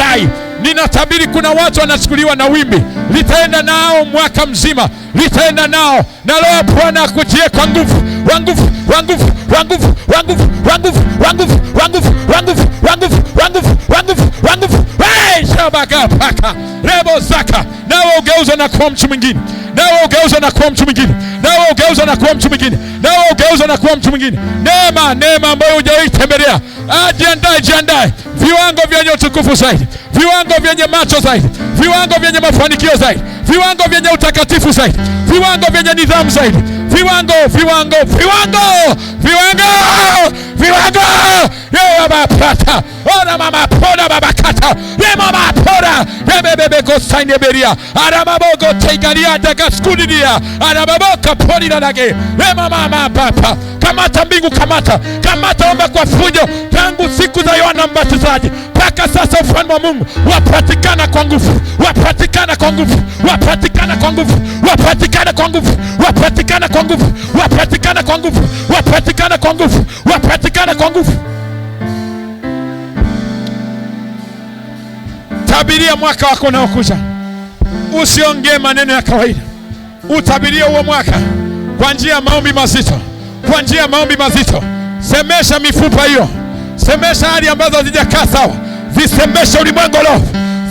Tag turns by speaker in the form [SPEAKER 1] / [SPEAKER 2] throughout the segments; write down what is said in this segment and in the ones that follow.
[SPEAKER 1] hai. Ninatabiri kuna watu wanachukuliwa na wimbi, litaenda nao mwaka mzima, litaenda nao. Na leo Bwana akujie kwa nguvu, kwa nguvu, kwa nguvu, kwa nguvu, kwa nguvu, kwa nguvu, kwa nguvu, kwa nguvu, kwa nguvu, kwa nguvu, kwa nguvu, kwa nguvu, kwa nguvu. Shabaka paka rebo zaka. Nawe ugeuza na kuwa mtu mwingine, nawe ugeuza na kuwa mtu mwingine, nawe ugeuza na kuwa mtu mwingine, nawe ugeuza na kuwa mtu mwingine. Neema ambayo hujaitembelea. Jiandae viwango vyenye utukufu zaidi, viwango vyenye macho zaidi, viwango vyenye mafanikio zaidi, viwango vyenye utakatifu zaidi, viwango vyenye nidhamu zaidi, viwango. Yewa mapata, ona mama pona babakata, ye mama pona, ye bebebe gosaine beria, aramabogo tegaria daga skudidia, aramaboka poni na nage, ye mama papa. Kamata mbingu, kamata omba kwa fujo. Tangu siku za Yohana Mbatizaji mpaka sasa ufalme wa Mungu wapatikana kwa nguvu, wapatikana kwa nguvu, wapatikana kwa nguvu, wapatikana kwa nguvu, wapatikana kwa nguvu, wapatikana kwa nguvu, wapatikana kwa nguvu, wapatikana kwa nguvu. Tabiria mwaka wako unaokuja. Usiongee maneno ya kawaida. Utabiria huo mwaka kwa njia ya maombi mazito, kwa njia ya maombi mazito. Semesha mifupa hiyo, semesha hali ambazo hazijakaa sawa, zisemesha ulimwengu roho,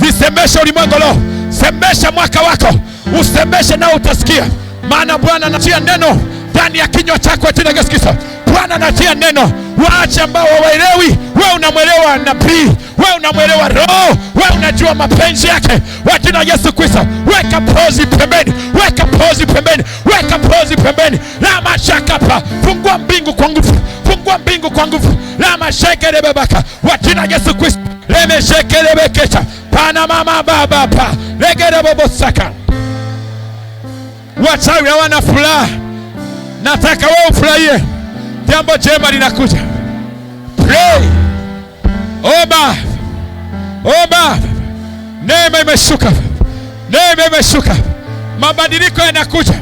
[SPEAKER 1] zisemesha ulimwengu roho. Semesha mwaka wako, usemeshe na utasikia. Maana Bwana anatia neno ndani ya kinywa chako tena gasikisa. Bwana anatia neno. Waache ambao hawaelewi, wewe unamwelewa nabii, wewe unamwelewa roho, wewe unajua mapenzi yake. Kwa jina la Yesu Kristo, weka pozi pembeni, weka pozi pembeni, weka pozi pembeni. La mashakapa, fungua mbingu kwa nguvu, fungua mbingu kwa nguvu. La mashekele babaka, kwa jina la Yesu Kristo. Leme shekele beketa, pana mama baba pa, legere bobo saka. Wachawi hawana furaha. Nataka wewe ufurahie. Jambo jema linakuja. Pray. Oba. Neema imeshuka. Neema imeshuka. Mabadiliko yanakuja.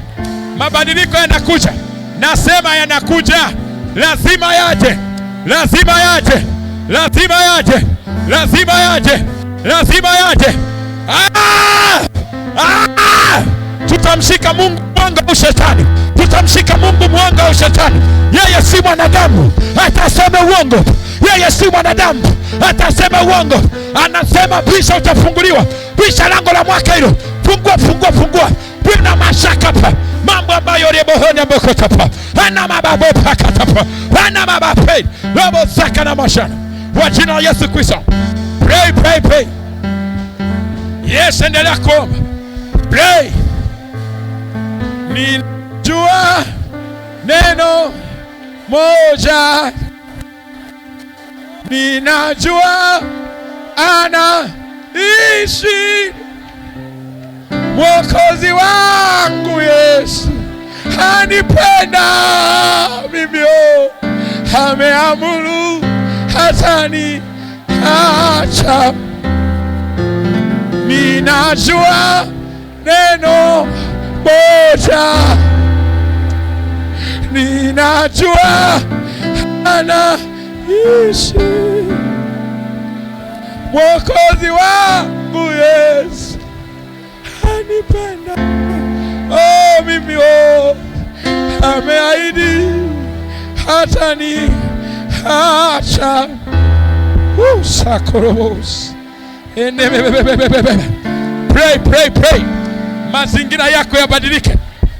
[SPEAKER 1] Mabadiliko yanakuja. Nasema yanakuja. Lazima yaje. Lazima yaje. Lazima yaje. Lazima yaje. Lazima yaje. Tutamshika Mungu mwanga wa shetani. Tutamshika Mungu mwanga wa shetani. Yeye si mwanadamu atasema uongo. Yeye si mwanadamu atasema uongo. Anasema bisha utafunguliwa. Bisha lango la mwaka hilo. Fungua. Bila mashaka pa. Mambo ambayo rebohoni ambako tapa. Ana mababo pakatapa. Ana mabape. Robo saka na mashana. Kwa jina la Yesu Kristo. Pray. Yes, endelea kuomba. Pray. Ninajua neno moja, ninajua anaishi Mwokozi wangu Yesu, anipenda mimi, ameamuru hataniacha. Ninajua neno moja, ninajua anaishi Mwokozi wangu Yesu, anipenda mimi, ameahidi hataniacha. Sakorobos. Pray. Mazingira yako yabadilike.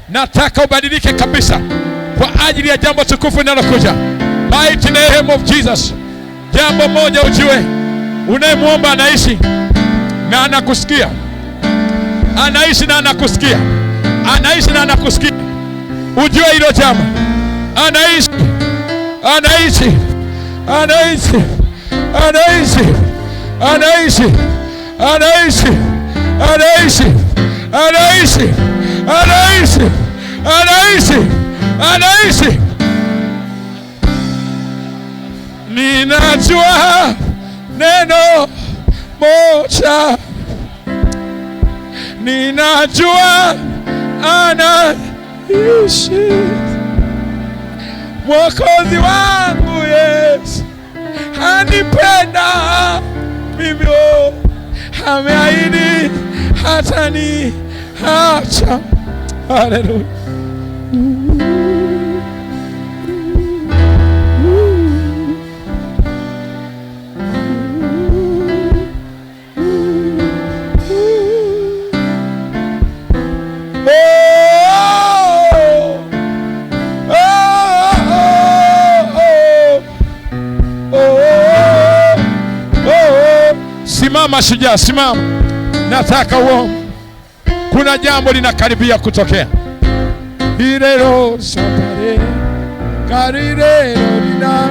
[SPEAKER 1] Nataka ubadilike kabisa kwa ajili ya jambo tukufu linalokuja. Mighty name of Jesus. Jambo moja ujue, unayemwomba anaishi na anakusikia. Anaishi na anakusikia. Anaishi na anakusikia. Ujue hilo jambo. Anaishi. Ninajua neno moja, ninajua anaishi Mwokozi wangu Yesu, anipenda mimi, ameahidi hataniacha. Haleluya. Simama shujaa, simama. Nataka uombe. Kuna jambo linakaribia kutokea. Irero sapare karirero lina